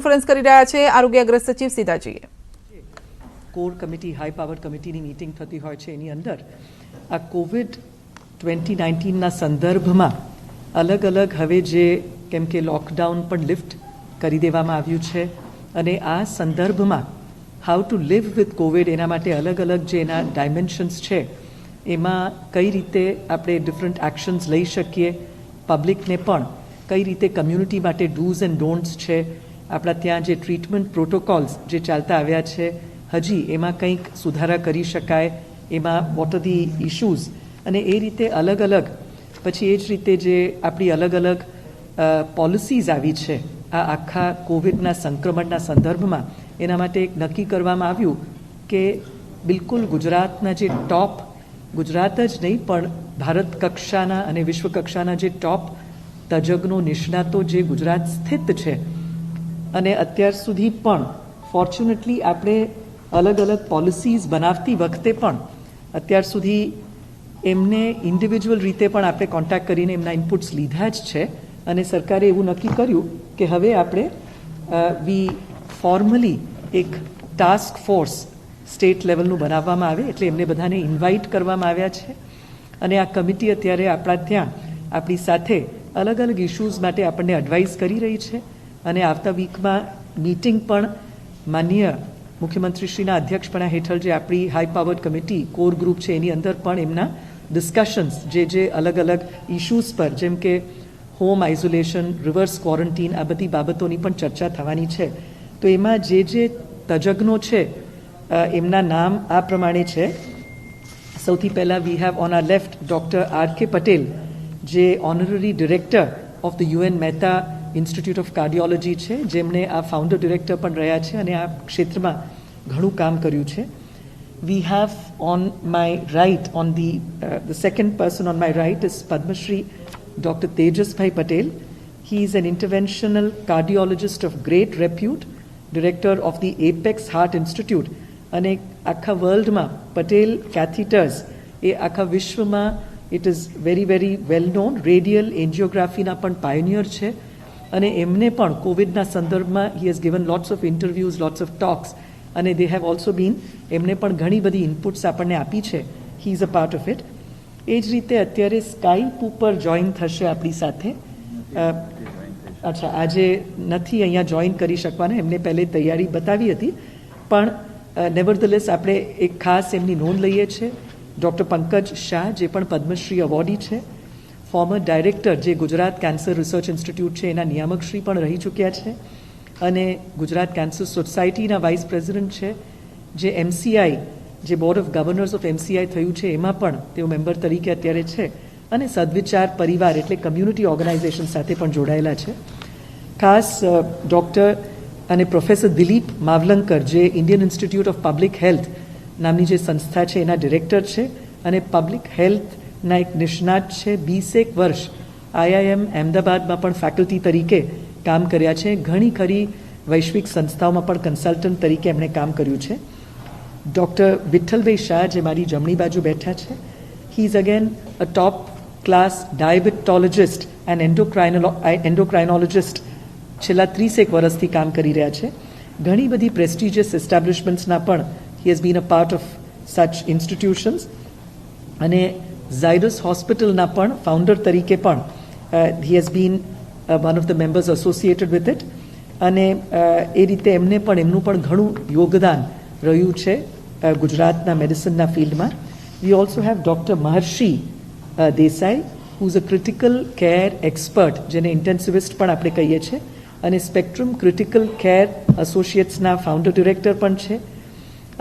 Conference કરી રહ્યા છે આરોગ્ય અગ્ર સચિવ સીતાજીએ। કોર કમિટી હાઈ પાવર કમિટીની મીટિંગ થતી હોય છે એની અંદર આ કોવિડ 2019ના સંદર્ભમાં અલગ અલગ હવે જે કેમ કે લોકડાઉન પણ લિફ્ટ કરી દેવામાં આવ્યું છે અને આ સંદર્ભમાં how to live with COVID એના માટે અલગ અલગ જે એના ડાયમેન્શન્સ છે એમાં કઈ રીતે આપણે ડિફરન્ટ એક્શન્સ લઈ શકીએ, પબ્લિકને પણ કઈ રીતે કમ્યુનિટી માટે ડૂઝ એન્ડ ડોન્ટ્સ છે, આપણા ત્યાં જે ટ્રીટમેન્ટ પ્રોટોકોલ્સ જે ચાલતા આવ્યા છે હજી એમાં કંઈક સુધારા કરી શકાય, એમાં વોટ આર ધી ઇશ્યુઝ અને એ રીતે અલગ અલગ પછી એ જ રીતે જે આપણી અલગ અલગ પોલિસીઝ આવી છે આ આખા કોવિડના સંક્રમણના સંદર્ભમાં એના માટે એક નક્કી કરવામાં આવ્યું કે બિલકુલ ગુજરાતના જે ટોપ, ગુજરાત જ નહીં પણ ભારત કક્ષાના અને વિશ્વ કક્ષાના જે ટોપ તજજ્ઞો નિષ્ણાતો જે ગુજરાત સ્થિત છે અને અત્યાર સુધી પણ ફોર્ચ્યુનેટલી આપણે અલગ અલગ પોલિસીઝ બનાવતી વખતે પણ અત્યાર સુધી એમને ઇન્ડિવિજ્યુઅલ રીતે પણ આપણે કોન્ટેક્ટ કરીને એમના ઇનપુટ્સ લીધા જ છે અને સરકારે એવું નક્કી કર્યું કે હવે આપણે વી ફોર્મલી એક ટાસ્ક ફોર્સ સ્ટેટ લેવલનું બનાવવામાં આવે એટલે એમને બધાને ઇન્વાઇટ કરવામાં આવ્યા છે અને આ કમિટી અત્યારે આપણા ત્યાં આપણી સાથે અલગ અલગ ઇશ્યુઝ માટે આપણને એડવાઇસ કરી રહી છે અને આવતા વીકમાં મીટિંગ પણ માનનીય મુખ્યમંત્રીશ્રીના અધ્યક્ષપણા હેઠળ જે આપણી high powered committee core group છે એની અંદર પણ એમના ડિસ્કશન્સ જે અલગ અલગ ઇશ્યુઝ પર જેમ કે હોમ આઇસોલેશન, રિવર્સ ક્વોરન્ટીન આ બધી બાબતોની પણ ચર્ચા થવાની છે। તો એમાં જે તજજ્ઞો છે એમના નામ આ પ્રમાણે છે। સૌથી પહેલાં we have on our left doctor R K. Patel જે honorary director of the U N Mehta Institute of Cardiology છે, જેમણે આ ફાઉન્ડર ડિરેક્ટર પણ રહ્યા છે અને આ ક્ષેત્રમાં ઘણું કામ કર્યું છે। We have on my right on the second person on my right is Padmashri doctor Tejasbhai Patel. He is an interventional cardiologist of great repute, director of the Apex Heart Institute અને આખા વર્લ્ડમાં પટેલ કેથીટર્સ એ આખા વિશ્વમાં it is very very well known, radial એન્જિયોગ્રાફીના પણ pioneer છે અને એમને પણ કોવિડના સંદર્ભમાં he has given lots of interviews, lots of talks અને દે હેવ ઓલ્સો બીન, એમને પણ ઘણી બધી ઇનપુટ્સ આપણને આપી છે. He is a part of it. એ જ રીતે અત્યારે સ્કાઈપ ઉપર જોઈન થશે આપણી સાથે. અચ્છા, આજે નથી અહીંયા જોઈન કરી શકવાના, એમને પહેલે તૈયારી બતાવી હતી પણ નેવરધલેસ આપણે એક ખાસ એમની નોંધ લઈએ છીએ. ડૉક્ટર પંકજ શાહ જે પણ પદ્મશ્રી એવોર્ડી છે, ફોર્મર ડાયરેક્ટર જે ગુજરાત કેન્સર રિસર્ચ ઇન્સ્ટિટ્યૂટ છે એના નિયામકશ્રી પણ રહી ચૂક્યા છે અને ગુજરાત કેન્સર સોસાયટીના વાઇસ પ્રેસિડેન્ટ છે, જે એમસીઆઈ જે board of governors of MCI થયું છે એમાં પણ તેઓ મેમ્બર તરીકે અત્યારે છે અને સદવિચાર પરિવાર એટલે કમ્યુનિટી ઓર્ગેનાઇઝેશન સાથે પણ જોડાયેલા છે. ખાસ ડૉક્ટર અને પ્રોફેસર દિલીપ માવલંકર જે Indian institute of public health નામની જે સંસ્થા છે એના ડિરેક્ટર છે અને પબ્લિક હેલ્થના એક નિષ્ણાત છે. 20 વર્ષ આઈઆઈએમ અમદાવાદમાં પણ ફેકલ્ટી તરીકે કામ કર્યા છે. ઘણી ખરી વૈશ્વિક સંસ્થાઓમાં પણ કન્સલ્ટન્ટ તરીકે એમણે કામ કર્યું છે. ડૉક્ટર વિઠ્ઠલભાઈ શાહ જે મારી જમણી બાજુ બેઠા છે, he is again a top class diabetologist and endocrinologist. છેલ્લા 30 વર્ષથી કામ કરી રહ્યા છે. ઘણી બધી પ્રેસ્ટિજિયસ એસ્ટાબ્લિશમેન્ટ્સના પણ he has been a part of સચ ઇન્સ્ટિટ્યુશન્સ અને ઝાયડસ હોસ્પિટલના પણ ફાઉન્ડર તરીકે પણ he has been one of the members associated with it અને એ રીતે એમને પણ એમનું પણ ઘણું યોગદાન રહ્યું છે ગુજરાતના મેડિસિનના ફિલ્ડમાં. We also have doctor Maharshi Desai who is a critical care expert જેને ઇન્ટેન્સિવિસ્ટ પણ આપણે કહીએ છીએ અને સ્પેક્ટ્રમ ક્રિટિકલ કેર એસોસિએટ્સના ફાઉન્ડર ડિરેક્ટર પણ છે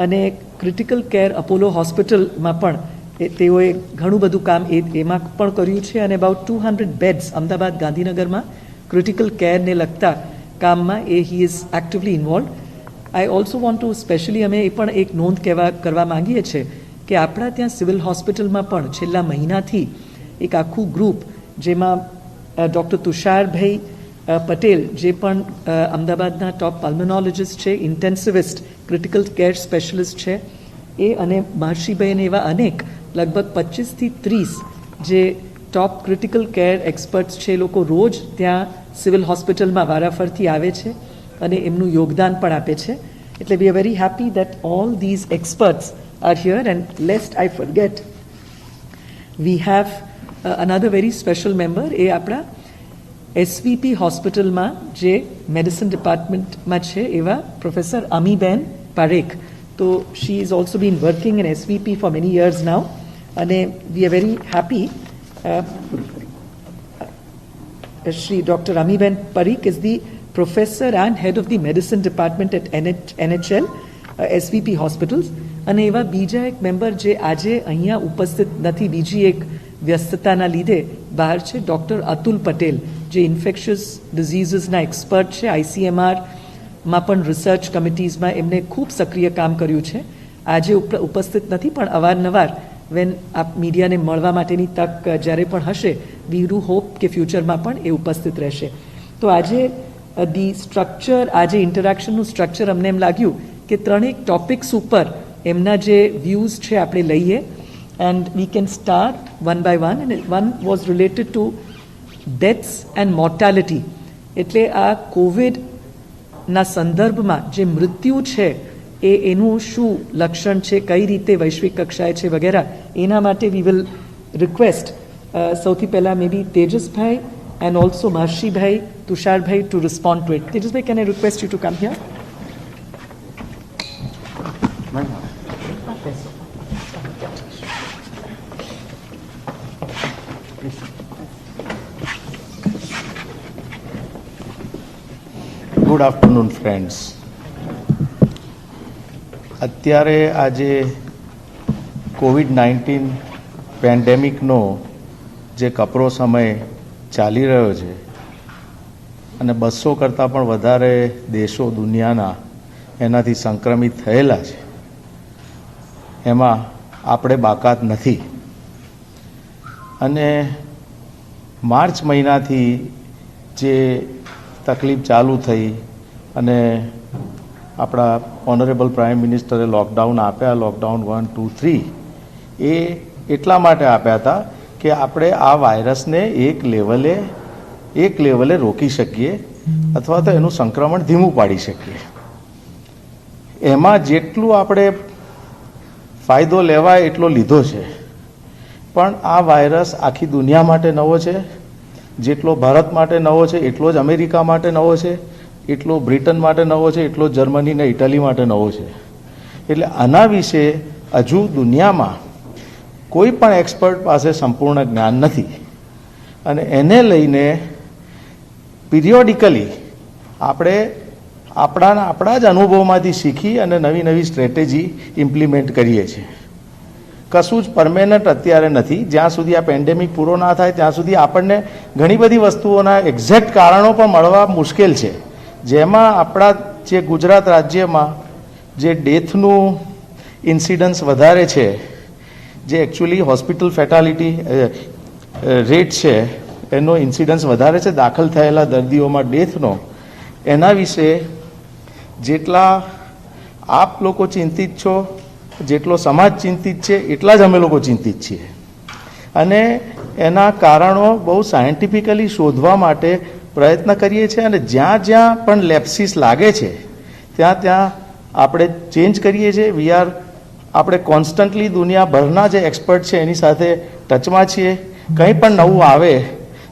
અને ક્રિટિકલ કેર અપોલો હોસ્પિટલમાં પણ તેઓએ ઘણું બધું કામ એમાં પણ કર્યું છે અને અબાઉટ 200 બેડ્સ અમદાવાદ ગાંધીનગરમાં ક્રિટિકલ કેરને લગતા કામમાં he is actively involve. I also want to specially અમે એ પણ એક નોંધ કરવા માંગીએ છીએ કે આપણા ત્યાં સિવિલ હોસ્પિટલમાં પણ છેલ્લા મહિનાથી એક આખું ગ્રુપ જેમાં ડૉક્ટર તુષારભાઈ પટેલ જે પણ અમદાવાદના ટોપ પલ્મોનોલોજિસ્ટ છે, ઇન્ટેન્સિવિસ્ટ ક્રિટિકલ કેર સ્પેશિયલિસ્ટ છે એ અને મહર્ષિભાઈને એવા અનેક લગભગ 25 થી 30 જે ટોપ ક્રિટિકલ કેર એક્સપર્ટ્સ છે એ લોકો રોજ ત્યાં સિવિલ હોસ્પિટલમાં વારાફરતી આવે છે અને એમનું યોગદાન પણ આપે છે. એટલે we are very happy that all these experts are here and lest I forget we have another very special member. એ આપણા એસવીપી હોસ્પિટલમાં જે મેડિસિન ડિપાર્ટમેન્ટમાં છે એવા પ્રોફેસર અમીબેન પારેખ. તો she is also been working in SVP for many years now અને we are very happy. Shri Dr. Amiben Parikh is the professor and head of the medicine department at NHL SVP hospitals. અને એવા બીજા એક member જે આજે અહીંયા ઉપસ્થિત નથી, બીજી એક વ્યસ્તતાના લીધે બહાર છે, ડૉક્ટર અતુલ પટેલ, જે ઇન્ફેક્શિયસ ડિઝીઝીસના એક્સપર્ટ છે. ICMRમાં પણ રિસર્ચ કમિટીઝમાં એમને ખૂબ સક્રિય કામ કર્યું છે. આજે ઉપસ્થિત નથી, પણ અવારનવાર વેન આપ મીડિયાને મળવા માટેની તક જ્યારે પણ હશે, વી ડુ હોપ કે ફ્યુચરમાં પણ એ ઉપસ્થિત રહેશે. તો આજે ધી સ્ટ્રક્ચર, આજે ઇન્ટરેક્શનનું સ્ટ્રક્ચર અમને એમ લાગ્યું કે ત્રણેક ટોપિક્સ ઉપર એમના જે વ્યૂઝ છે આપણે લઈએ and we can start one by one. And one was related to deaths and mortality. એટલે આ કોવિડના સંદર્ભમાં જે મૃત્યુ છે એનું શું લક્ષણ છે, કઈ રીતે વૈશ્વિક કક્ષાએ છે વગેરે, એના માટે વી વિલ રિક્વેસ્ટ સૌથી પહેલાં મે બી તેજસભાઈ એન્ડ ઓલ્સો મહર્ષિભાઈ, તુષારભાઈ ટુ રિસ્પોન્ડ ટુ ઇટ. તેજસભાઈ, can I request you to come here? Good afternoon friends. અત્યારે આજે કોવિડ-19 પેન્ડેમિકનો જે કપરો સમય ચાલી રહ્યો છે અને 200 કરતાં પણ વધારે દેશો દુનિયાના એનાથી સંક્રમિત થયેલા છે, એમાં આપણે બાકાત નથી. અને માર્ચ મહિનાથી જે તકલીફ ચાલુ થઈ અને આપણા ઓનરેબલ પ્રાઇમ મિનિસ્ટરે લોકડાઉન આપ્યા, લોકડાઉન 1, 2, 3, એ એટલા માટે આપ્યા હતા કે આપણે આ વાયરસને એક લેવલે રોકી શકીએ અથવા તો એનું સંક્રમણ ધીમું પાડી શકીએ. એમાં જેટલું આપણે ફાયદો લેવાય એટલો લીધો છે, પણ આ વાયરસ આખી દુનિયા માટે નવો છે. જેટલો ભારત માટે નવો છે એટલો જ અમેરિકા માટે નવો છે, એટલો બ્રિટન માટે નવો છે, એટલો જર્મની ને ઇટાલી માટે નવો છે. એટલે આના વિશે હજુ દુનિયામાં કોઈ પણ એક્સપર્ટ પાસે સંપૂર્ણ જ્ઞાન નથી. અને એને લઈને પિરિયોડિકલી આપણે આપણા જ અનુભવમાંથી શીખી અને નવી નવી સ્ટ્રેટેજી ઇમ્પ્લિમેન્ટ કરીએ છીએ. કશું જ પરમેનન્ટ અત્યારે નથી. જ્યાં સુધી આ પેન્ડેમિક પૂરો ના થાય ત્યાં સુધી આપણને ઘણી બધી વસ્તુઓના એક્ઝેક્ટ કારણો પણ મળવા મુશ્કેલ છે. જેમાં આપણા જે ગુજરાત રાજ્યમાં જે ડેથનું ઇન્સિડન્સ વધારે છે, જે એકચ્યુઅલી હોસ્પિટલ ફેટાલિટી રેટ છે એનો ઇન્સિડન્સ વધારે છે દાખલ થયેલા દર્દીઓમાં ડેથનો, એના વિશે જેટલા આપ લોકો ચિંતિત છો, જેટલો સમાજ ચિંતિત છે, એટલા જ અમે લોકો ચિંતિત છીએ. અને એના કારણો બહુ સાયન્ટિફિકલી શોધવા માટે પ્રયત્ન કરીએ છીએ. અને જ્યાં જ્યાં પણ લેપ્સિસ લાગે છે ત્યાં આપણે ચેન્જ કરીએ છીએ. આપણે કોન્સ્ટન્ટલી દુનિયાભરના જે એક્સપર્ટ છે એની સાથે ટચમાં છીએ. કંઈ પણ નવું આવે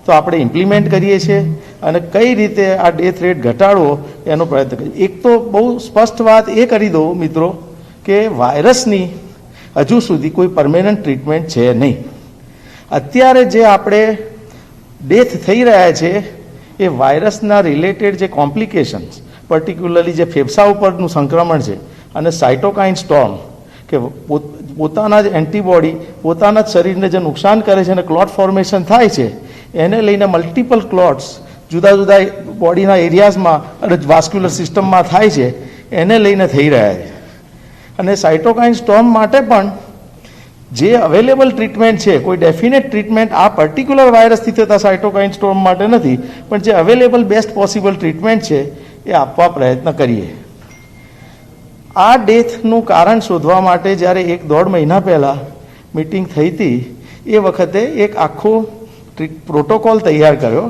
તો આપણે ઇમ્પ્લિમેન્ટ કરીએ છીએ અને કઈ રીતે આ ડેથ રેટ ઘટાડવો એનો પ્રયત્ન કરીએ. એક તો બહુ સ્પષ્ટ વાત એ કરી દઉં મિત્રો કે વાયરસની હજુ સુધી કોઈ પરમેનન્ટ ટ્રીટમેન્ટ છે નહીં. અત્યારે જે આપણે ડેથ થઈ રહ્યા છે એ વાયરસના રિલેટેડ જે કોમ્પ્લિકેશન્સ, પર્ટિક્યુલરલી જે ફેફસા ઉપરનું સંક્રમણ છે અને સાઇટોકાઇન સ્ટોર્મ, કે પોતાના જ એન્ટીબોડી પોતાના જ શરીરને જે નુકસાન કરે છે અને ક્લોટ ફોર્મેશન થાય છે, એને લઈને મલ્ટિપલ ક્લોટ્સ જુદા જુદા બોડીના એરિયાઝમાં અને વાસ્ક્યુલર સિસ્ટમમાં થાય છે, એને લઈને થઈ રહ્યા છે. અને સાઇટોકાઇન સ્ટોર્મ માટે પણ જે અવેલેબલ ટ્રીટમેન્ટ છે, કોઈ ડેફિનેટ ટ્રીટમેન્ટ આ પર્ટિક્યુલર વાયરસથી થતા સાઇટોકાઇન સ્ટોર્મ માટે નથી, પણ જે અવેલેબલ બેસ્ટ પોસિબલ ટ્રીટમેન્ટ છે એ આપવા પ્રયત્ન કરીએ. આ ડેથનું કારણ શોધવા માટે જ્યારે 1-1.5 મહિના પહેલાં મિટિંગ થઈ હતી, એ વખતે એક આખો પ્રોટોકોલ તૈયાર કર્યો,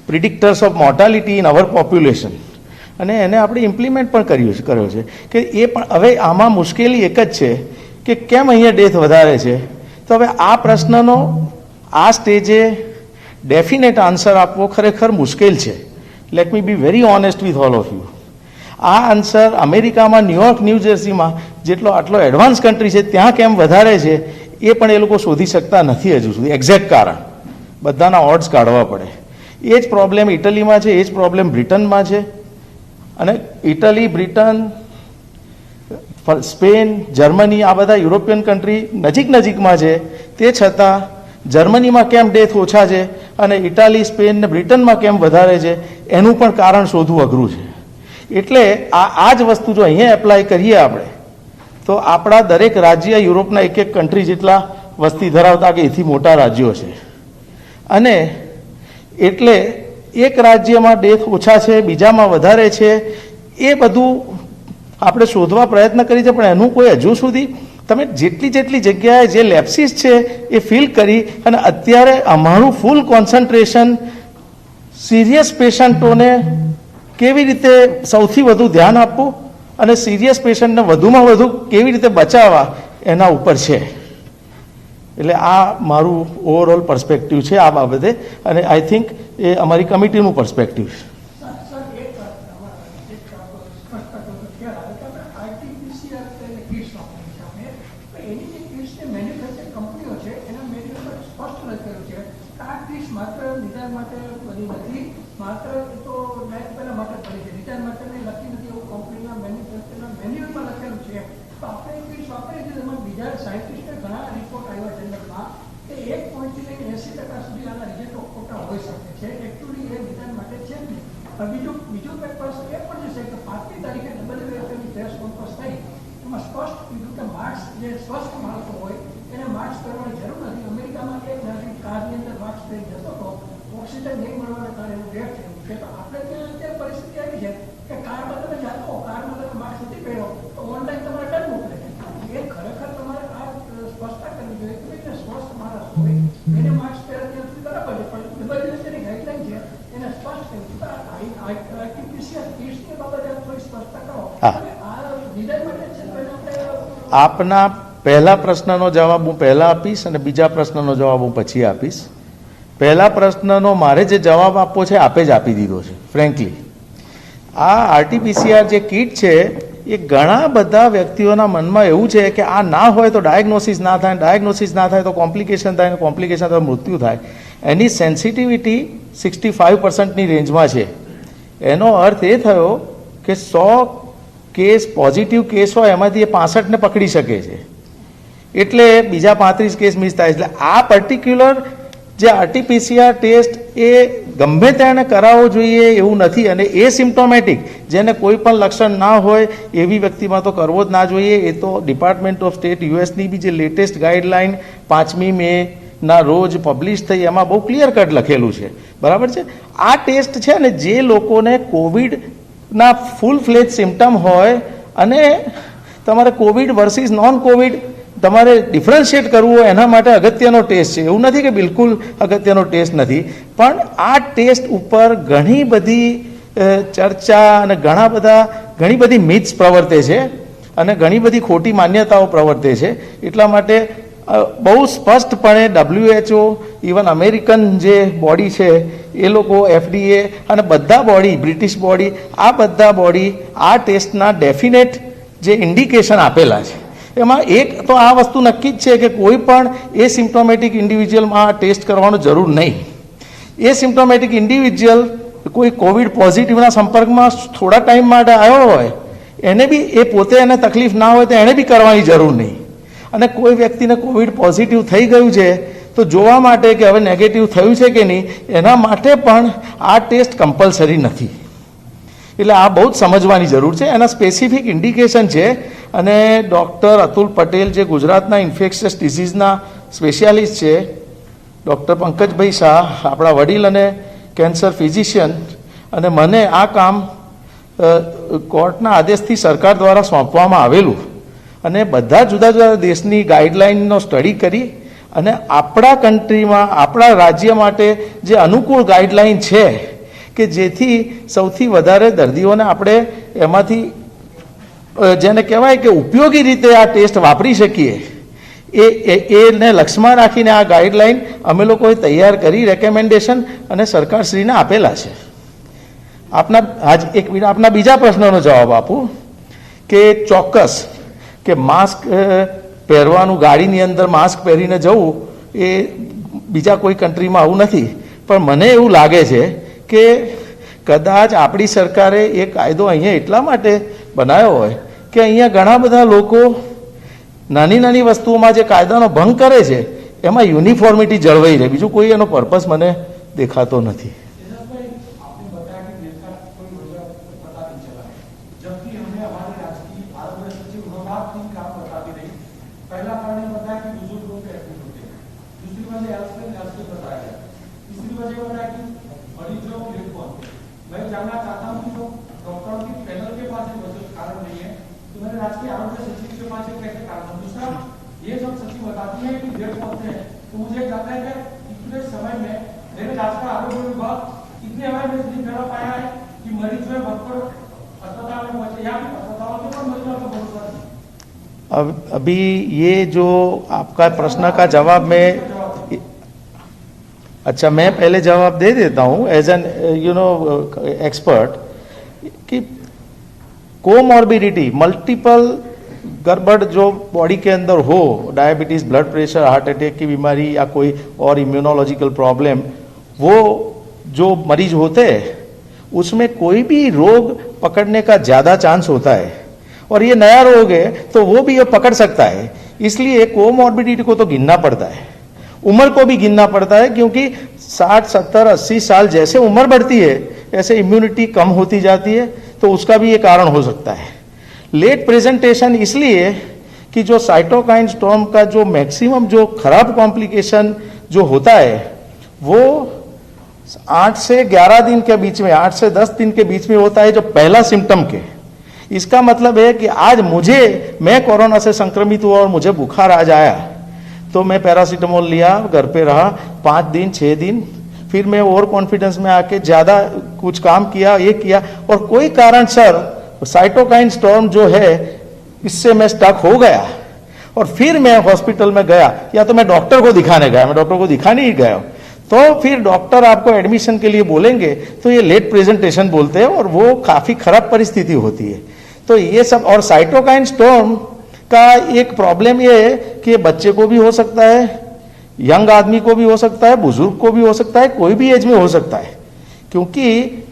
predictors of mortality in our population. અને એને આપણે ઇમ્પ્લિમેન્ટ પણ કર્યો છે કે એ પણ હવે આમાં મુશ્કેલી એક જ છે કે કેમ અહીંયા ડેથ વધારે છે. તો હવે આ પ્રશ્નનો આ સ્ટેજે ડેફિનેટ આન્સર આપવો ખરેખર મુશ્કેલ છે. Let me be very honest with all of you. આ આન્સર અમેરિકામાં ન્યુયોર્ક ન્યૂજર્સીમાં જેટલો આટલો એડવાન્સ કન્ટ્રી છે ત્યાં કેમ વધારે છે એ પણ એ લોકો શોધી શકતા નથી હજુ સુધી એક્ઝેક્ટ કારણ. બધાના ઓડ્સ કાઢવા પડે. એ જ પ્રોબ્લેમ ઇટલીમાં છે, એ જ પ્રોબ્લેમ બ્રિટનમાં છે. અને ઇટલી, બ્રિટન, સ્પેન, જર્મની આ બધા યુરોપિયન કન્ટ્રી નજીકમાં છે, તે છતાં જર્મનીમાં કેમ ડેથ ઓછા છે અને ઇટાલી, સ્પેન ને બ્રિટનમાં કેમ વધારે છે એનું પણ કારણ શોધવું અઘરું છે. એટલે આ જ વસ્તુ જો અહીંયા એપ્લાય કરીએ આપણે તો આપણા દરેક રાજ્ય યુરોપના એક કન્ટ્રી જેટલા વસ્તી ધરાવતા કે એથી મોટા રાજ્યો છે. અને એટલે એક રાજ્યમાં ડેથ ઓછા છે, બીજામાં વધારે છે, એ બધું આપણે શોધવા પ્રયત્ન કરી છે, પણ એનું કોઈ હજુ સુધી તમે જેટલી જગ્યાએ જે લેપ્સિસ છે એ ફીલ કરી અને અત્યારે અમારું ફૂલ કોન્સન્ટ્રેશન સિરિયસ પેશન્ટોને કેવી રીતે સૌથી વધુ ધ્યાન આપવું અને સિરિયસ પેશન્ટને વધુમાં વધુ કેવી રીતે બચાવવા એના ઉપર છે. એટલે આ મારું ઓવરઓલ પર્સપેક્ટિવ છે આ બાબતે અને આઈ થિંક એ અમારી કમિટીનું પર્સપેક્ટિવ છે. બીજો પેપર એ પણ છે કે 5મી તારીખે WHOની પ્રેસ કોન્ફરન્સ થઈ એમાં સ્પષ્ટ કીધું કે માસ્ક જે સ્વસ્થ માણસો હોય એને માસ્ક કરવાની જરૂર નથી. અમેરિકામાં એક નાગરિક કારની અંદર માસ્ક પહેરી જતો હતો, ઓક્સિજન નહીં મળવાને કારણે એવું ડેથ થયું છે. તો આપણે ત્યાં અત્યારે પરિસ્થિતિ આવી છે કે કારમાં તમે જાતો, કારમાં તમે માસ્ક નથી પહેરો તો ઓનલાઈન તમારે ટન મોકલે. એ ખરેખર તમારે આ સ્પષ્ટતા કરવી જોઈએ કે જે સ્વસ્થ માણસ હોય એને માસ્ક પહેરવા ત્યાં સુધી બરાબર છે, પણ WHOની ગાઈડલાઈન છે એને સ્પષ્ટ કર્યું. આપના પહેલા પ્રશ્નનો જવાબ હું પહેલા આપીશ અને બીજા પ્રશ્નનો જવાબ હું પછી આપીશ. પહેલા પ્રશ્નનો મારે જે જવાબ આપવો છે આપે જ આપી દીધો છે ફ્રેન્કલી. આ આરટીપીસીઆર જે કીટ છે એ ઘણા બધા વ્યક્તિઓના મનમાં એવું છે કે આ ના હોય તો ડાયગ્નોસિસ ના થાય, ડાયગ્નોસિસ ના થાય તો કોમ્પ્લિકેશન થાય, અને કોમ્પ્લિકેશન તો મૃત્યુ થાય. એની સેન્સિટિવિટી 65%ની રેન્જમાં છે. એનો અર્થ એ થયો કે 100 કેસ પોઝિટિવ કેસ હોય એમાંથી એ 65ને પકડી શકે છે, એટલે બીજા 35 કેસ મિસ થાય. એટલે આ પર્ટિક્યુલર જે આરટીપીસીઆર ટેસ્ટ એ ગમે તેને કરાવવો જોઈએ એવું નથી. અને એ સિમ્પ્ટોમેટિક જેને કોઈ પણ લક્ષણ ના હોય એવી વ્યક્તિમાં તો કરવો જ ના જોઈએ. એ તો ડિપાર્ટમેન્ટ ઓફ સ્ટેટ યુએસની બી જે લેટેસ્ટ ગાઈડલાઇન 5મી મે ના રોજ પબ્લિશ થઈ એમાં બહુ ક્લિયર કટ લખેલું છે, બરાબર છે. આ ટેસ્ટ છે ને જે લોકોને કોવિડના ફૂલ ફ્લેજ સિમ્ટમ હોય અને તમારે કોવિડ વર્સિસ નોન કોવિડ તમારે ડિફરન્શિએટ કરવું હોય એના માટે અગત્યનો ટેસ્ટ છે. એવું નથી કે બિલકુલ અગત્યનો ટેસ્ટ નથી, પણ આ ટેસ્ટ ઉપર ઘણી બધી ચર્ચા અને ઘણી બધી મિથ્સ પ્રવર્તે છે અને ઘણી બધી ખોટી માન્યતાઓ પ્રવર્તે છે. એટલા માટે બહુ સ્પષ્ટપણે WHO, ઇવન અમેરિકન જે બોડી છે એ લોકો, FDA અને બધા બોડી, બ્રિટિશ બોડી, આ બધા બોડી આ ટેસ્ટના ડેફિનેટ જે ઇન્ડિકેશન આપેલા છે એમાં એક તો આ વસ્તુ નક્કી જ છે કે કોઈ પણ એસિમ્પ્ટોમેટિક ઇન્ડિવિજ્યુઅલમાં આ ટેસ્ટ કરવાનું જરૂર નહીં. એસિમ્પ્ટોમેટિક ઇન્ડિવિજ્યુઅલ કોઈ કોવિડ પોઝિટિવના સંપર્કમાં થોડા ટાઈમ માટે આવ્યો હોય એને બી એ પોતે એને તકલીફ ના હોય તો એને બી કરવાની જરૂર નહીં. અને કોઈ વ્યક્તિને કોવિડ પોઝિટિવ થઈ ગયું છે તો જોવા માટે કે હવે નેગેટિવ થયું છે કે નહીં એના માટે પણ આ ટેસ્ટ કમ્પલસરી નથી. એટલે આ બહુ જ સમજવાની જરૂર છે. એના સ્પેસિફિક ઇન્ડિકેશન છે અને ડૉક્ટર અતુલ પટેલ જે ગુજરાતના ઇન્ફેક્શિયસ ડિસીઝના સ્પેશિયાલિસ્ટ છે, ડૉક્ટર પંકજભાઈ શાહ આપણા વડીલ અને કેન્સર ફિઝિશિયન, અને મને આ કામ કોર્ટના આદેશથી સરકાર દ્વારા સોંપવામાં આવેલું અને બધા જુદા જુદા દેશની ગાઈડલાઇનનો સ્ટડી કરી અને આપણા કન્ટ્રીમાં આપણા રાજ્ય માટે જે અનુકૂળ ગાઈડલાઇન છે કે જેથી સૌથી વધારે દર્દીઓને આપણે એમાંથી જેને કહેવાય કે ઉપયોગી રીતે આ ટેસ્ટ વાપરી શકીએ એને લક્ષ્યમાં રાખીને આ ગાઈડલાઈન અમે લોકોએ તૈયાર કરી રેકમેન્ડેશન અને સરકારશ્રીને આપેલા છે. આપના બીજા પ્રશ્નનો જવાબ આપું કે ચોક્કસ કે માસ્ક પહેરવાનું, ગાડીની અંદર માસ્ક પહેરીને જવું એ બીજા કોઈ કન્ટ્રીમાં આવું નથી. પણ મને એવું લાગે છે કે કદાચ આપણી સરકારે એ કાયદો અહીંયા એટલા માટે બનાવ્યો હોય કે અહીંયા ઘણા બધા લોકો નાની નાની વસ્તુઓમાં જે કાયદાનો ભંગ કરે છે એમાં યુનિફોર્મિટી જળવાઈ રહે, બીજું કોઈ એનો પર્પસ મને દેખાતો નથી. मैं जानना चाहता हूँ कि जो डॉक्टरों की पैनल के पास एक वजह कारण नहीं है, तो मैंने राष्ट्रीय आरोग्य सचिव के पास एक कैसे कारण है. दूसरा, ये सब सचिव बताती है कि डेढ़ पहुंचते हैं, तो मुझे जानना है कि इतने समय में मेरे राज्य का आरोग्य विभाग इतने अवेयरनेस नहीं कर पाया है कि मरीज जो है वक्त पर अस्पताल में पहुंचे या फिर अस्पतालों के पर मरीजों का भरोसा नहीं. अभी ये जो आपका प्रश्न का जवाब मैं अच्छा मैं पहले जवाब दे देता हूँ एज एन एक्सपर्ट कि कोमॉर्बिडिटी, मल्टीपल गड़बड़ जो बॉडी के अंदर हो, diabetes, blood pressure, heart attack की बीमारी या कोई और इम्यूनोलॉजिकल प्रॉब्लम, वो जो मरीज होते हैं उसमें कोई भी रोग पकड़ने का ज़्यादा चांस होता है. और ये नया रोग है तो वो भी ये पकड़ सकता है. इसलिए कोमॉर्बिडिटी को तो गिनना पड़ता है, उम्र को भी गिनना पड़ता है, क्योंकि 60, 70, 80 साल जैसे उम्र बढ़ती है ऐसे इम्यूनिटी कम होती जाती है, तो उसका भी ये कारण हो सकता है. लेट प्रेजेंटेशन इसलिए कि जो साइटोकाइन स्टॉर्म का जो मैक्सिमम जो खराब कॉम्प्लिकेशन जो होता है वो 8 से 11 दिन के बीच में, 8 से 10 दिन के बीच में होता है, जो पहला सिम्टम के. इसका मतलब है कि आज मैं कोरोना से संक्रमित हुआ और मुझे बुखार आज आया तो मैं पैरासीटामोल लिया, घर पे रहा 5 दिन 6 दिन, फिर मैं ओवर कॉन्फिडेंस में आके ज़्यादा कुछ काम किया, ये किया, और कोई कारण सर साइटोकाइन स्टॉर्म जो है इससे मैं स्टक हो गया और फिर मैं हॉस्पिटल में गया, या तो मैं डॉक्टर को दिखाने गया, मैं डॉक्टर को दिखाने ही गया, तो फिर डॉक्टर आपको एडमिशन के लिए बोलेंगे तो ये लेट प्रेजेंटेशन बोलते हैं और वो काफ़ी खराब परिस्थिति होती है. तो ये सब, और साइटोकाइन स्टॉर्म का एक प्रॉब्लम ये है कि बच्चे को भी हो सकता है, यंग आदमी को भी हो सकता है, बुजुर्ग को भी हो सकता है, कोई भी एज में हो सकता है, क्योंकि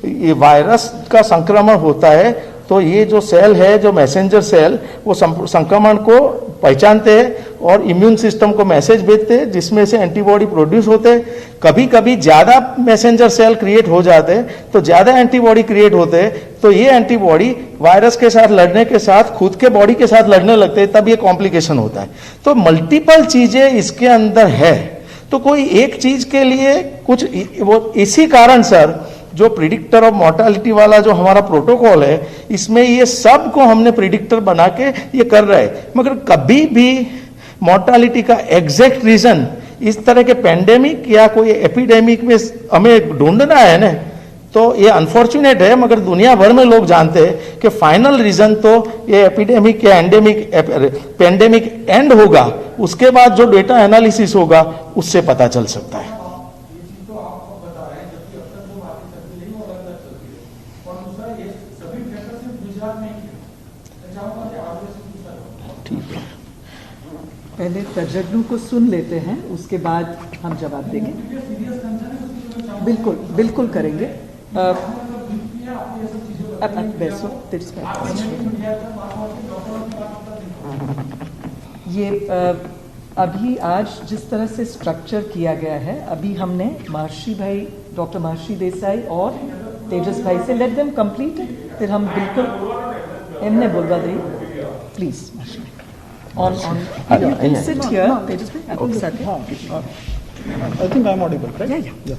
ये वायरस का संक्रमण होता है. तो ये जो सेल है, जो मैसेंजर सेल, वो संक्रमण को पहचानते हैं और इम्यून सिस्टम को मैसेज भेजते हैं, जिसमें से एंटीबॉडी प्रोड्यूस होते हैं. कभी कभी ज़्यादा मैसेंजर सेल क्रिएट हो जाते हैं तो ज़्यादा एंटीबॉडी क्रिएट होते हैं, तो ये एंटीबॉडी वायरस के साथ लड़ने के साथ खुद के बॉडी के साथ लड़ने लगते हैं, तब ये कॉम्प्लिकेशन होता है. तो मल्टीपल चीज़ें इसके अंदर है, तो कोई एक चीज़ के लिए कुछ वो इसी कारण सर जो प्रिडिक्टर ऑफ मॉर्टालिटी वाला जो हमारा प्रोटोकॉल है, इसमें ये सब को हमने प्रिडिक्टर बना के ये कर रहे हैं. मगर कभी भी मॉर्टालिटी का एग्जैक्ट रीजन इस तरह के पेंडेमिक या कोई एपिडेमिक में हमें ढूंढना है ना, तो ये अनफॉर्चुनेट है, मगर दुनिया भर में लोग जानते हैं कि फाइनल रीजन तो ये एपिडेमिक या पेंडेमिक एंड होगा, उसके बाद जो डेटा एनालिसिस होगा उससे पता चल सकता है. पहले तज्ज्ञों को सुन लेते हैं, उसके बाद हम जवाब देंगे. बिल्कुल बिल्कुल करेंगे. अब बैसो, ये अभी आज जिस तरह से स्ट्रक्चर किया गया है, अभी हमने महर्षि भाई, डॉक्टर महर्षि देसाई और तेजस भाई से लेट देम कंप्लीट, फिर हम बिल्कुल इनने बोलवा दें please. On you can sit here. Tejas bhai, I think sir. I think I am audible, right? Yeah.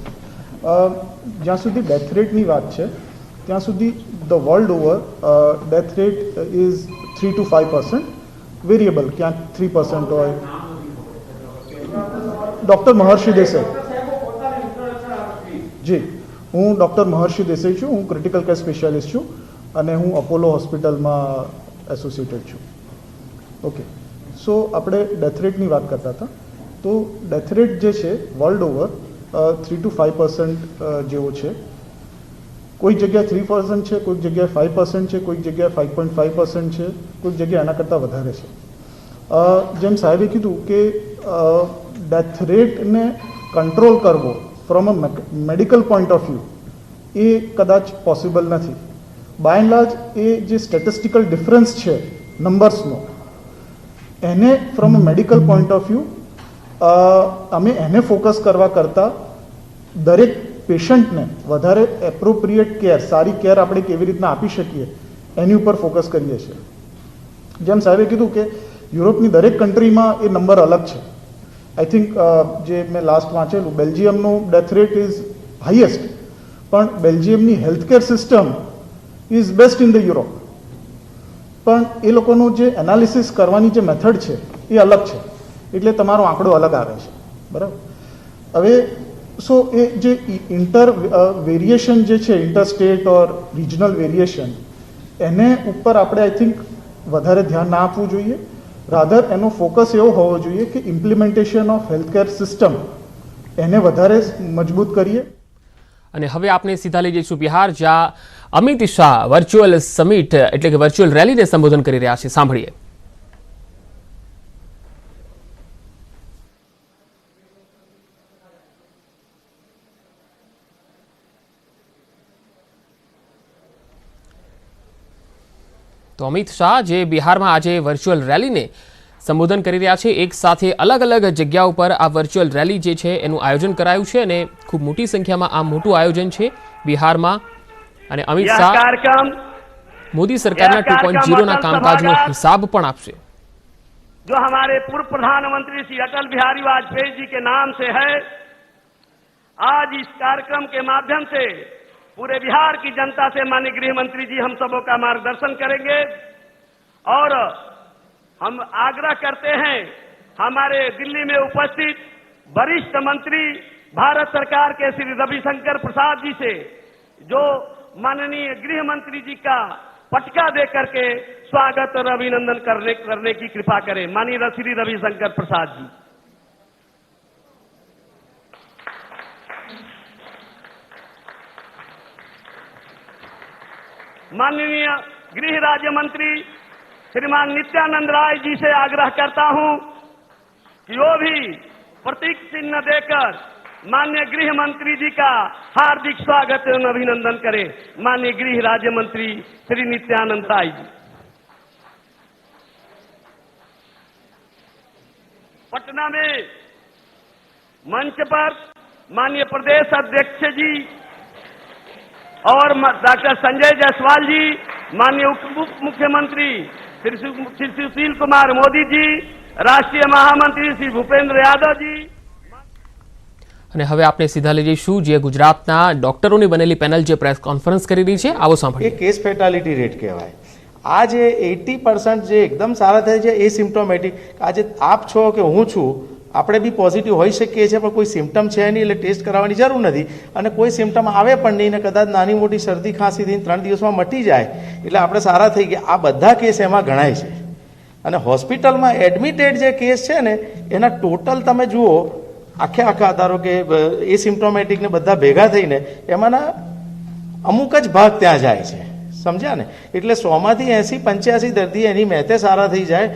જ્યાં સુધી ડેથ રેટની વાત છે ત્યાં સુધી the world over death rate is 3 to 5%, variable, ક્યાંક 3% હોય. ડૉક્ટર મહર્ષિ દેસાઈ જી, હું ડૉક્ટર મહર્ષિ દેસાઈ છું, હું ક્રિટિકલ કેર સ્પેશિયાલિસ્ટ છું અને હું અપોલો હોસ્પિટલમાં એસોસિએટેડ છું. ઓકે, સો આપણે ડેથ રેટની વાત કરતા હતા. તો ડેથ રેટ જે છે વર્લ્ડ ઓવર 3 to 5% જેવો છે. કોઈક જગ્યાએ 3% છે, કોઈક જગ્યાએ 5% છે, કોઈક જગ્યાએ 5.5% છે, કોઈક જગ્યાએ એના કરતાં વધારે છે. જેમ સાહેબે કીધું કે ડેથ રેટને કંટ્રોલ કરવો from a medical point of view એ કદાચ પોસિબલ નથી. બાય એન્ડ લાર્જ એ જે સ્ટેટિસ્ટિકલ ડિફરન્સ છે નંબર્સનો, એને from a medical point of view અમે એને ફોકસ કરવા કરતાં દરેક પેશન્ટને વધારે એપ્રોપ્રિએટ કેર, સારી કેર આપણે કેવી રીતના આપી શકીએ એની ઉપર ફોકસ કરીએ છીએ. જેમ સાહેબે કીધું કે યુરોપની દરેક કન્ટ્રીમાં એ નંબર અલગ છે. આઈ થિંક જે મેં લાસ્ટ વાંચેલું, બેલ્જિયમનું ડેથ રેટ ઇઝ હાઈએસ્ટ, પણ બેલ્જિયમની healthcare system is best in the Europe. પણ એ લોકોનું જે એનાલિસિસ કરવાની જે મેથડ છે એ અલગ છે, એટલે તમારો આંકડો અલગ આવે છે. બરાબર. હવે સો એ જે વેરિએશન જે છે, ઇન્ટર સ્ટેટ ઓર રિજનલ વેરિએશન, એને ઉપર આપણે આઈ થિંક વધારે ધ્યાન ના આપવું જોઈએ. રાધર એનો ફોકસ એવો હોવો જોઈએ કે ઇમ્પ્લિમેન્ટેશન ઓફ હેલ્થકેર સિસ્ટમ એને વધારે મજબૂત કરીએ. અને હવે આપણે સીધા લઈ જઈશું બિહાર, જ્યાં અમિત શાહ વર્ચ્યુઅલ સમિટ એટલે કે વર્ચ્યુઅલ રેલીને સંબોધન કરી રહ્યા છે. સાંભળીએ. તો અમિત શાહ જે બિહારમાં આજે વર્ચ્યુઅલ રેલીને સંબોધન કરી રહ્યા છે, એક સાથે અલગ અલગ જગ્યા ઉપર આ વર્ચ્યુઅલ રેલી જે છે એનું આયોજન કરાયું છે અને ખૂબ મોટી સંખ્યામાં આ મોટું આયોજન છે બિહારમાં. અને અમિત શાહ મોદી સરકારના 2.0 કામકાજનો હિસાબ પણ આપશે. जो हमारे पूर्व प्रधानमंत्री श्री अटल बिहारी वाजपेयी जी के नाम से है, आज इस कार्यक्रम के माध्यम से पूरे बिहार की जनता से माननीय गृह मंत्री जी हम सबों का मार्गदर्शन करेंगे और हम आग्रह करते हैं हमारे दिल्ली में उपस्थित वरिष्ठ मंत्री भारत सरकार के श्री रविशंकर प्रसाद जी से, जो माननीय गृह मंत्री जी का पटका दे करके स्वागत और अभिनंदन करने की कृपा करें. माननीय श्री रविशंकर प्रसाद जी. माननीय गृह राज्य मंत्री श्रीमान नित्यानंद राय जी से आग्रह करता हूं कि वो भी प्रतीक चिन्ह देकर माननीय गृह मंत्री जी का हार्दिक स्वागत एवं अभिनंदन करें. माननीय गृह राज्य मंत्री श्री नित्यानंद राय जी. पटना में मंच पर माननीय प्रदेश अध्यक्ष जी और डॉक्टर संजय जायसवाल जी, माननीय उप मुख्यमंत्री श्री सुशील कुमार मोदी जी, राष्ट्रीय महामंत्री श्री भूपेंद्र यादव जी. અને હવે આપણે સીધા લઈ જઈશું જે ગુજરાતના ડોક્ટરોની બનેલી પેનલ જે પ્રેસ કોન્ફરન્સ કરી રહી છે. આવો સાંભળીએ. એ કેસ ફેટાલિટી રેટ કહેવાય. આ જે 80% જે એકદમ સારા થાય છે એ સિમ્પ્ટોમેટિક. આજે આપ છો કે હું છું, આપણે બી પોઝિટિવ હોઈ શકીએ છીએ, પણ કોઈ સિમ્ટમ છે નહીં એટલે ટેસ્ટ કરાવવાની જરૂર નથી. અને કોઈ સિમ્ટમ આવે પણ નહીં ને કદાચ નાની મોટી શરદી ખાંસી થઈને 3 દિવસમાં મટી જાય એટલે આપણે સારા થઈ ગયા. આ બધા કેસ એમાં ગણાય છે. અને હોસ્પિટલમાં એડમિટેડ જે કેસ છે ને એના ટોટલ તમે જુઓ, આખા ધારો કે એસિમ્પ્ટોમેટિક ને બધા ભેગા થઈને એમાંના અમુક જ ભાગ ત્યાં જાય છે. સમજ્યા ને? એટલે 100માંથી 80-85 દર્દી એની મેતે સારા થઈ જાય,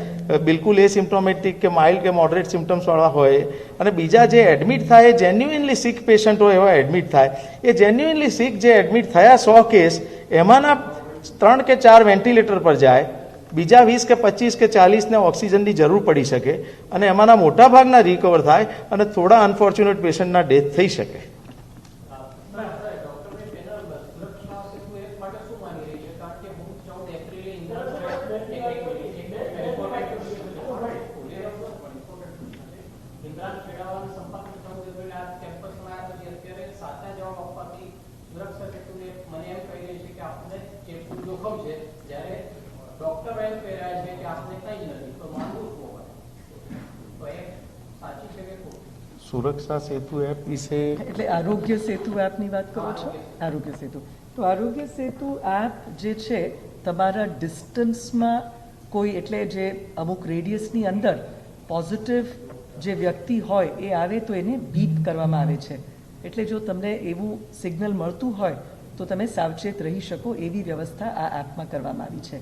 બિલકુલ એસિમ્પ્ટોમેટિક કે માઇલ્ડ કે મોડરેટ સિમ્ટમ્સવાળા હોય. અને બીજા જે એડમિટ થાય, જેન્યુઇનલી સિક પેશન્ટ હોય એવા એડમિટ થાય. એ જેન્યુઇનલી સિક જે એડમિટ થયા 100 કેસ, એમાંના 3 કે 4 વેન્ટિલેટર પર જાય, બીજા 20 કે 25 કે 40 ને ઓક્સિજનની જરૂર પડી શકે અને એમાંના મોટા ભાગના રિકવર થાય અને થોડા અનફોર્ચ્યુનેટ પેશન્ટના ડેથ થઈ શકે. સુરક્ષા સેતુ એપ વિશે એટલે આરોગ્ય સેતુ એપની વાત કરો છો? આરોગ્ય સેતુ, તો આરોગ્ય સેતુ એપ જે છે તમારા ડિસ્ટન્સમાં કોઈ, એટલે જે અમુક રેડિયસની અંદર પોઝિટિવ જે વ્યક્તિ હોય એ આવે તો એને બીપ કરવામાં આવે છે. એટલે જો તમને એવું સિગ્નલ મળતું હોય તો તમે સાવચેત રહી શકો એવી વ્યવસ્થા આ એપમાં કરવામાં આવી છે.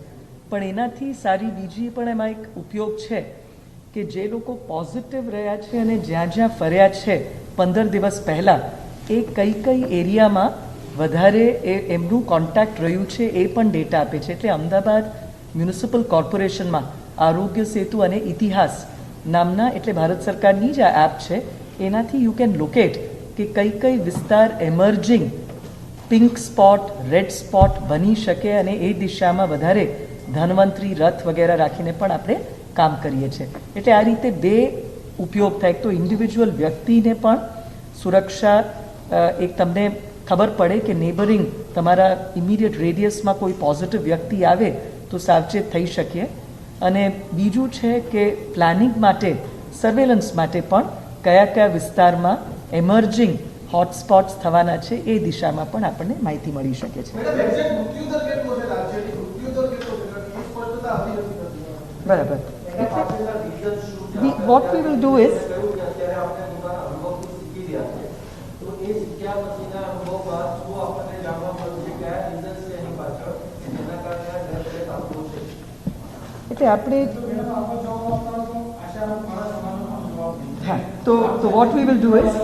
પણ એનાથી સારી બીજી પણ એમાં એક ઉપયોગ છે કે જે લોકો પોઝિટિવ રહ્યા છે અને જ્યાં જ્યાં ફર્યા છે 15 દિવસ પહેલાં, એ કઈ કઈ એરિયામાં વધારે એમનું કોન્ટેક્ટ રહ્યું છે એ પણ ડેટા આપે છે. એટલે અમદાવાદ મ્યુનિસિપલ કોર્પોરેશનમાં આરોગ્ય સેતુ અને ઇતિહાસ નામના, એટલે ભારત સરકારની જ આ એપ છે, એનાથી યુ કેન લોકેટ કે કઈ કઈ વિસ્તાર એમર્જિંગ પિંક સ્પોટ, રેડ સ્પોટ બની શકે અને એ દિશામાં વધારે ધન્વંતરી રથ વગેરે રાખીને પણ આપણે કામ કરીએ છીએ. એટલે આ રીતે બે ઉપયોગ થાય. તો ઇન્ડિવિજ્યુઅલ વ્યક્તિને પણ સુરક્ષા, એક તમને ખબર પડે કે નેબરિંગ તમારા ઇમિડિયેટ રેડિયસમાં કોઈ પોઝિટિવ વ્યક્તિ આવે તો સાવચેત થઈ શકીએ. અને બીજું છે કે પ્લાનિંગ માટે, સર્વેલન્સ માટે પણ કયા કયા વિસ્તારમાં એમર્જિંગ હોટસ્પોટ્સ થવાના છે એ દિશામાં પણ આપણને માહિતી મળી શકે છે. બરાબર. What we will do is, એટલે આપણે હા, તો what we will do is,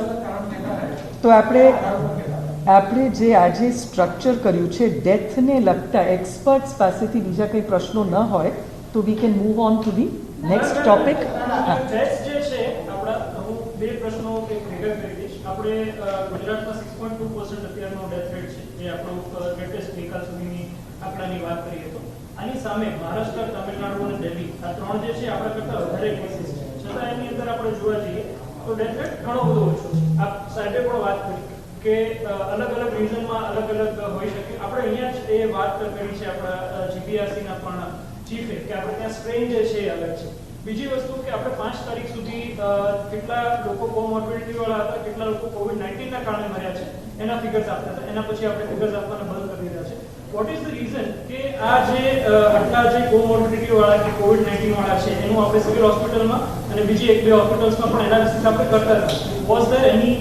તો આપણે જે આજે સ્ટ્રક્ચર કર્યું છે ડેથને લગતા એક્સપર્ટ્સ પાસેથી બીજા કંઈ પ્રશ્નો ન હોય તો we can move on to the next topic. Deaths જે છે આપણા, હું બે પ્રશ્નો ભેગા કરી દઈશ. આપણે ગુજરાતમાં 6.2% અત્યારનો ડેથ રેટ છે, જે આપણો લેટેસ્ટ ગઈકાલ સુધીની આંકડાની વાત કરીએ તો. આની સામે મહારાષ્ટ્ર, તમિલનાડુ અને દિલ્હી, આ ત્રણ જે છે આપણા કરતાં વધારે કેસીસ છે. છતાં એની અંદર આપણે જોવા જઈએ તો ડેથ રેટ ઘણો બધો ઓછો છે. આપ સાહેબે પણ વાત કરી કે અલગ અલગ રીઝનમાં અલગ અલગ હોઈ શકે. આપણે અહીંયા જ એ વાત કરી છે આપણા જીપીઆરસીના પણ ચીફે કે આપણે ત્યાં સ્ટ્રેન જે છે એ અલગ છે. બીજી વસ્તુ કે આપણે 5 તારીખ સુધી કેટલા લોકો કોમોર્બિડિટી વાળા હતા, કેટલા લોકો COVID-19ના કારણે મર્યા છે, એના ફિગર્સ આપતા હતા. એના પછી આપણે ફિગર્સ આપવાના બંધ કરી દીધા છે. વોટ ઇઝ ધ રીઝન કે આ જે આટલા જે કોમોર્બિડિટી વાળા કે COVID-19 વાળા છે એનું આપણે સિવિલ હોસ્પિટલમાં અને બીજી 1-2 હોસ્પિટલ્સમાં પણ એનાલિસિસ આપણે કરતા હતા. વોઝ ધેર એની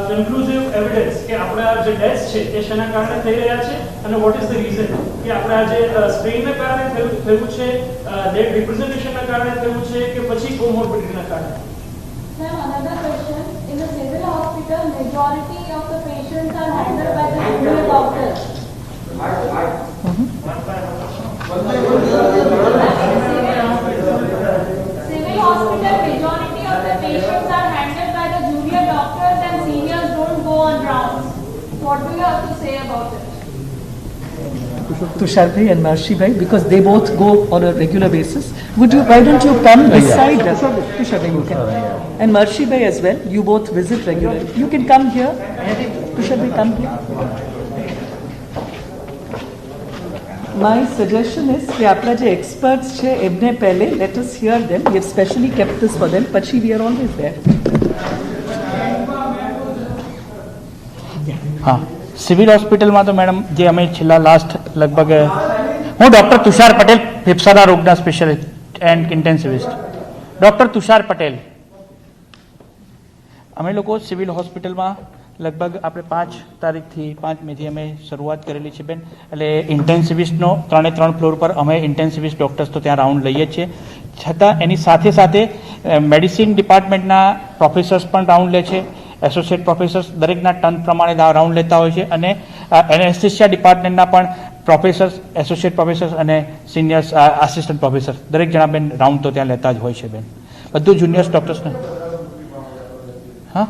કન્ક્લુઝિવ એવિડન્સ કે આપણા જે ડેથ્સ છે એ શેના કારણે થઈ રહ્યા છે અને વોટ ઇઝ ધ રીઝન કે આપણા જે સ્ટ્રેનના કારણે થયું છે, ડેડ રિપ્રેઝન્ટેશનના કારણે થયું છે કે પછી કોમોર્બિડિટીના કારણે? Sir, another question. In the civil hospital, majority of the patients are handled by the junior doctors. Civil hospital, majority of the patients are handled by the junior doctors and seniors don't go on rounds. What do you have to say about it? Tushar bhai and Marshi bhai, because they both go on a regular basis. Why don't you come beside us? Tushar bhai, you can. And Marshi bhai as well. You both visit regularly. You can come here. Tushar bhai, come here. My suggestion is કે આપણા જે experts છે એમને પહેલે let us hear them. We have specially kept this for them. પછી we are always there. હા, civil હોસ્પિટલમાં તો મેડમ જે અમે છેલ્લા લાસ્ટ લગભગ, હું ડૉક્ટર તુષાર પટેલ, ફેફસાના રોગના specialist and intensivist. Doctor Tushar Patel. અમે લોકો સિવિલ હોસ્પિટલમાં લગભગ આપણે 5 તારીખથી 5 મેથી અમે શરૂઆત કરેલી છે બેન. એટલે ઇન્ટેન્સિવિસ્ટનો 3 ફ્લોર પર અમે ઇન્ટેન્સિવિસ્ટ ડૉક્ટર્સ તો ત્યાં રાઉન્ડ લઈએ છીએ. છતાં એની સાથે સાથે મેડિસિન ડિપાર્ટમેન્ટના પ્રોફેસર્સ પણ રાઉન્ડ લે છે, એસોસિએટ પ્રોફેસર્સ દરેકના ટર્ન પ્રમાણે રાઉન્ડ લેતા હોય છે. અને એનેસ્થેસિયા ડિપાર્ટમેન્ટના પણ પ્રોફેસર્સ, એસોસિએટ પ્રોફેસર્સ અને સિનિયર્સ આસિસ્ટન્ટ પ્રોફેસર દરેક જણા બેન રાઉન્ડ તો ત્યાં લેતા જ હોય છે બેન, બધું જુનિયર્સ ડૉક્ટર્સને. હા,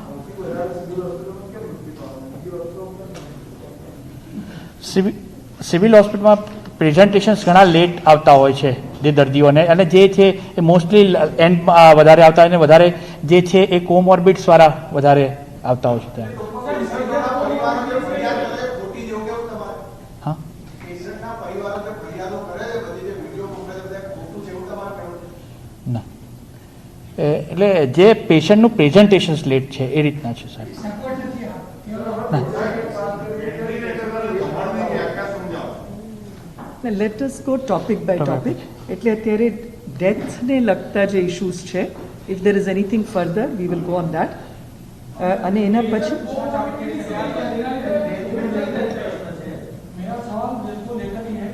સિવિલ હોસ્પિટલમાં પ્રેઝન્ટેશન્સ ઘણા લેટ આવતા હોય છે જે દર્દીઓને, અને જે છે એ મોસ્ટલી એન્ડમાં વધારે આવતા હોય અને વધારે જે છે એ કોમોર્બિડ્સવાળા વધારે આવતા હોય છે ત્યાં. હા, ના, એટલે જે પેશન્ટનું પ્રેઝન્ટેશન લેટ છે એ રીતના છે સાહેબ. Let us go topic by topic. એટલે અત્યારે ડેથને લગતા જે ઇશ્યુઝ છે, if there is anything further we will go on that. અને એના પછી मेरा सवाल बिल्कुल लेकर ही है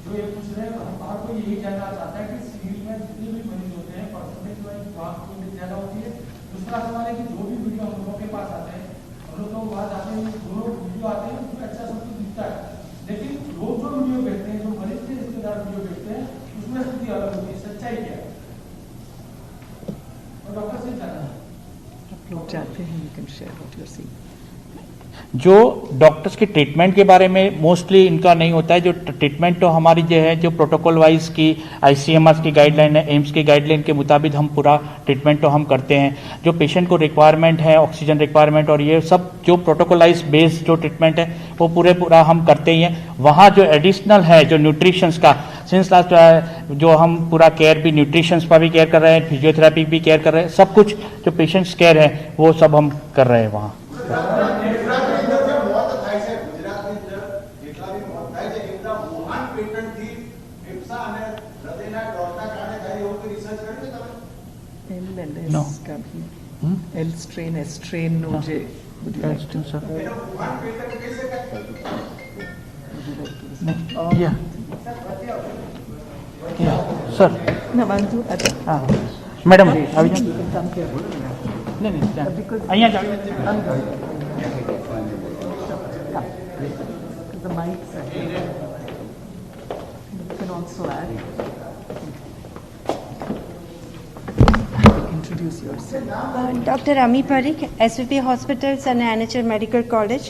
जो ये पूछ रहे हैं, हर कोई यही जानना चाहता है कि सिविल में जितने भी मरीज होते हैं परसेंटेज वाइज बात ज्यादा होती है. दूसरा सवाल है कि जो भी वीडियो हम लोगों के पास आते हैं, हम लोग तो वहाँ जाते हैं, जो वीडियो आते हैं उसमें अच्छा सब कुछ दिखता है, लेकिन लोग जो वीडियो भेजते हैं, जो मरीज के रिश्तेदार वीडियो भेजते हैं, उसमें स्थिति अलग होती है. सच्चाई क्या है? और डॉक्टर से जानना है. लोग चाहते हैं you can share what you are seeing. जो डॉक्टर्स के ट्रीटमेंट के बारे में मोस्टली इनका नहीं होता है. जो ट्रीटमेंट तो हमारी जो है जो प्रोटोकॉल वाइज की ICMR की गाइडलाइन है, एम्स की गाइडलाइन के मुताबिक हम पूरा ट्रीटमेंट तो हम करते हैं. जो पेशेंट को रिक्वायरमेंट है, ऑक्सीजन रिक्वायरमेंट और ये सब जो प्रोटोकॉलाइज बेस्ड जो ट्रीटमेंट है वो पूरा हम करते ही हैं. वहाँ जो एडिशनल है जो न्यूट्रिशंस का सिंस लास्ट जो हम पूरा केयर भी न्यूट्रिशंस पर भी केयर कर रहे हैं, फिजियोथेरेपी भी केयर कर रहे हैं, सब कुछ जो पेशेंट्स केयर है वो सब हम कर रहे हैं वहाँ. No. L strain, S strain નું જે સર ના વાંધો હા મેડમ આવી જાઓ. નહીં અહીંયા જ આવી the mics are here. You can also add. Introduce yourself. Dr. Ami Parikh, SVP Hospitals and NHL Medical College,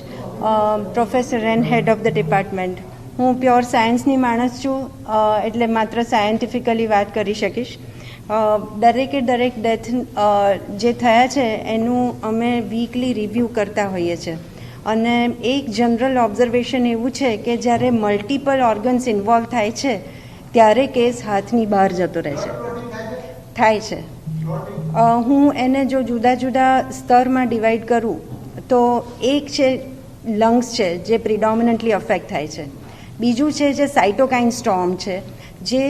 Professor and Head of the Department. હું પ્યોર સાયન્સની માણસ છું, એટલે માત્ર સાયન્ટિફિકલી વાત કરી શકીશ. દરેકે દરેક ડેથ જે થયા છે એનું અમે વીકલી રિવ્યૂ કરતા હોઈએ છીએ. અને એક જનરલ ઓબ્ઝર્વેશન એવું છે કે જ્યારે મલ્ટિપલ ઓર્ગન્સ ઇન્વોલ્વ થાય છે ત્યારે કેસ હાથની બહાર જતો રહે છે, થાય છે. હું એને જો જુદા જુદા સ્તરમાં ડિવાઈડ કરું તો એક છે લંગ્સ છે જે પ્રિડોમિનન્ટલી અફેક્ટ થાય છે. બીજું છે જે સાઇટોકાઇન સ્ટોર્મ છે જે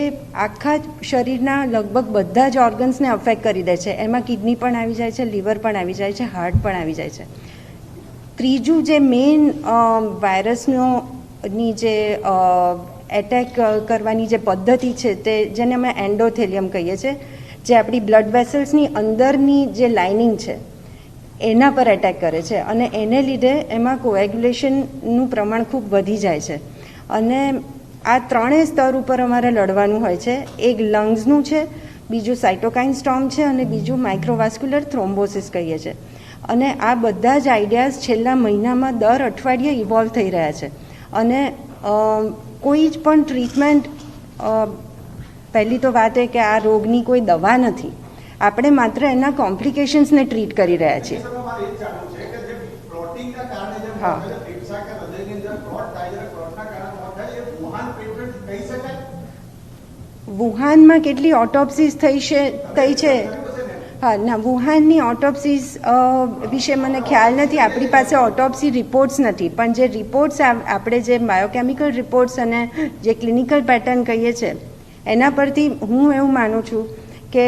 આખા શરીરના લગભગ બધા જ ઓર્ગન્સને અફેક્ટ કરી દે છે. એમાં કિડની પણ આવી જાય છે, લીવર પણ આવી જાય છે, હાર્ટ પણ આવી જાય છે. ત્રીજું જે મેઇન વાયરસની જે એટેક કરવાની જે પદ્ધતિ છે તે જેને અમે એન્ડોથેલિયમ કહીએ છીએ, જે આપણી બ્લડ વેસલ્સની અંદરની જે લાઇનિંગ છે એના પર એટેક કરે છે અને એને લીધે એમાં કોએગ્યુલેશનનું પ્રમાણ ખૂબ વધી જાય છે. અને આ ત્રણેય સ્તર ઉપર અમારે લડવાનું હોય છે. એક લંગ્સનું છે, બીજું સાઇટોકાઇન સ્ટોર્મ છે અને બીજું માઇક્રોવાસ્ક્યુલર થ્રોમ્બોસિસ કહીએ છીએ. અને આ બધા જ આઈડિયાઝ છેલ્લા મહિનામાં દર અઠવાડિયે ઇવોલ્વ થઈ રહ્યા છે. અને કોઈ જ પણ ટ્રીટમેન્ટ, પહેલી તો વાત એ કે આ રોગની કોઈ દવા નથી, આપણે માત્ર એના કોમ્પ્લિકેશન્સને ટ્રીટ કરી રહ્યા છીએ. હા, વુહાનમાં કેટલી ઓટોપ્સીસ થઈ છે? હા ના, વુહાનની ઓટોપ્સીસ વિશે મને ખ્યાલ નથી. આપણી પાસે ઓટોપ્સી રિપોર્ટ્સ નથી, પણ જે રિપોર્ટ્સ આપણે જે બાયોકેમિકલ રિપોર્ટ્સ અને જે ક્લિનિકલ પેટર્ન કહીએ છીએ એના પરથી હું એવું માનું છું કે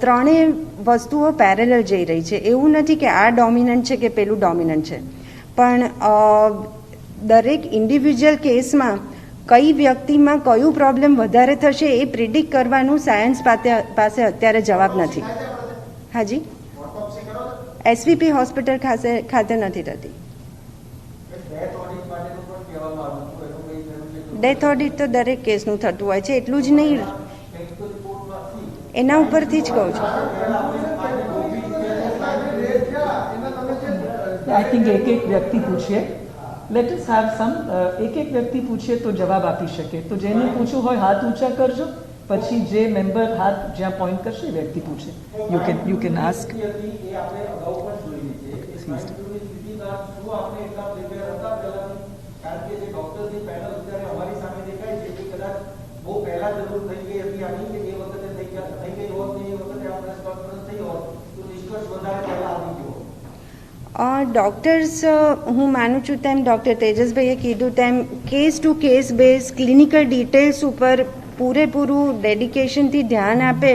ત્રણેય વસ્તુઓ પેરેલલ જઈ રહી છે. એવું નથી કે આ ડોમિનન્ટ છે કે પેલું ડોમિનન્ટ છે, પણ દરેક ઇન્ડિવિજ્યુઅલ કેસમાં કઈ વ્યક્તિમાં કયું પ્રોબ્લેમ વધારે થશે એ પ્રિડિક્ટ કરવાનું સાયન્સ પાસે અત્યારે જવાબ નથી. હાજી, એસવીપી હોસ્પિટલ ખાતે નથી થતી. ડેથ ઓડિટ તો દરેક કેસનું થતું હોય છે, એટલું જ નહીં, એના ઉપરથી જ કહું છું. આઈ થિંક એક એક વ્યક્તિ પૂછે, લેટ અસ હેવ સમ, એક એક વ્યક્તિ પૂછે તો જવાબ આપી શકે. તો જેને પૂછવું હોય હાથ ઊંચા કરજો, પછી જે મેમ્બર હાથ જ્યાં પોઈન્ટ કરશે એ વ્યક્તિ પૂછે. You can ask. બહુ પહેલા જરૂર થઈ ગઈ હતી આની કે એ વખતે થઈ ગઈ હોત ને એ વખતે આપણે સ્પષ્ટ થઈ હોત તો નિષ્કર્ષ વધારે પહેલા આવી ગયો. ડૉક્ટર્સ હું માનું છું તેમ ડૉક્ટર તેજસભાઈએ કીધું તેમ case two case base clinical details ઉપર પૂરેપૂરું ડેડિકેશનથી ધ્યાન આપે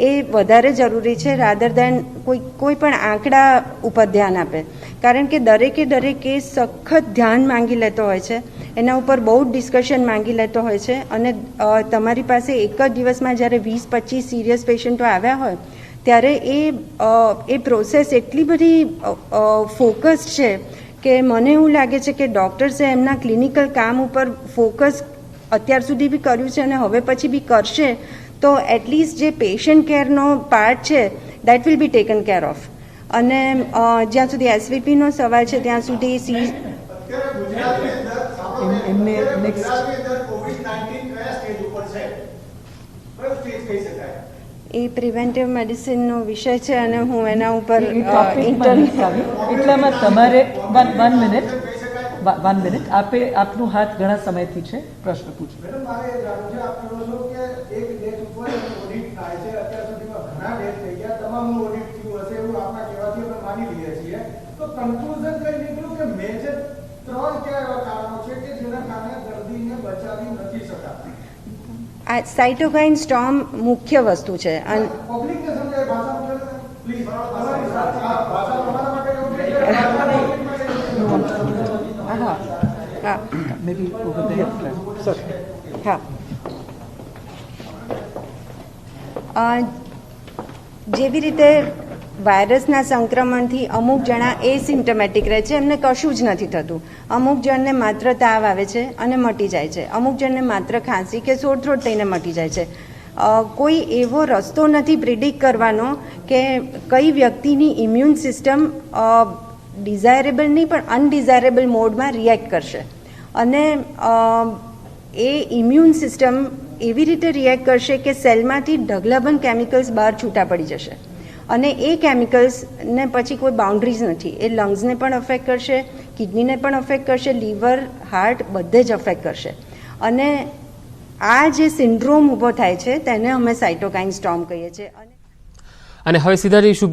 એ વધારે જરૂરી છે રાધર દેન કોઈ પણ આંકડા ઉપર ધ્યાન આપે, કારણ કે દરેકે કેસ સખત ધ્યાન માંગી લેતો હોય છે, એના ઉપર બહુ જ ડિસ્કશન માંગી લેતો હોય છે. અને તમારી પાસે એક જ દિવસમાં જ્યારે 20-25 સિરિયસ પેશન્ટો આવ્યા હોય ત્યારે એ પ્રોસેસ એટલી બધી ફોકસ્ડ છે કે મને એવું લાગે છે કે ડૉક્ટર્સે એમના ક્લિનિકલ કામ ઉપર ફોકસ અત્યાર સુધી બી કર્યું છે અને હવે પછી બી કરશે તો એટલીસ્ટ જે પેશન્ટ કેરનો પાર્ટ છે that will be taken care of. અને જ્યાં સુધી એસવીપીનો સવાલ છે ત્યાં સુધી એમને નેક્સ્ટ એ પ્રિવેન્ટિવ મેડિસિનનો વિષય છે અને હું એના ઉપર એટલામાં તમારે 1 મિનિટ આપનું હાથ ઘણા સમયથી છે, પ્રશ્ન પૂછો. મેડમ મારે જાણવું છે, આપ કહો છો કે એક ડેટ ઉપર ઓડિટ થાય છે, અત્યાર સુધીમાં ઘણા ડેટ થઈ ગયા, તમામનું ઓડિટ થયું હશે એવું આપના કહેવાથી અમે માની લઈએ છીએ. તો કન્ક્લુઝન કઈ નીકળ્યું કે મેજર 3 કયા એવા કારણો છે કે જેના કારણે દર્દીને બચાવી નથી શકાતા? આ સાઇટોકાઇન સ્ટોર્મ મુખ્ય વસ્તુ છે. અને પબ્લિકને સમજાય ભાષામાં પ્લીઝ ભાષા તમારા માટે જેવી રીતે વાયરસના સંક્રમણથી અમુક જણા એસિમ્ટમેટિક રહે છે, એમને કશું જ નથી થતું. અમુક જણને માત્ર તાવ આવે છે અને મટી જાય છે, અમુક જણને માત્ર ખાંસી કે સોર થ્રોટ થઈને મટી જાય છે. કોઈ એવો રસ્તો નથી પ્રિડિક્ટ કરવાનો કે કઈ વ્યક્તિની ઇમ્યુન સિસ્ટમ ડિઝાયરેબલ નહીં પણ અનડિઝાયરેબલ મોડમાં રિએક્ટ કરશે. અને એ ઇમ્યુન સિસ્ટમ એવી રીતે રિએક્ટ કરશે કે સેલમાંથી ઢગલાબંધ કેમિકલ્સ બહાર છૂટા પડી જશે અને એ કેમિકલ્સને પછી કોઈ બાઉન્ડ્રીઝ નથી. એ લંગ્સને પણ અફેક્ટ કરશે, કિડનીને પણ અફેક્ટ કરશે, લીવર, હાર્ટ બધે જ અફેક્ટ કરશે. અને આ જે સિન્ડ્રોમ ઊભો થાય છે તેને અમે સાઇટોકાઇન સ્ટોર્મ કહીએ છીએ. અને હવે સીધા જઈશું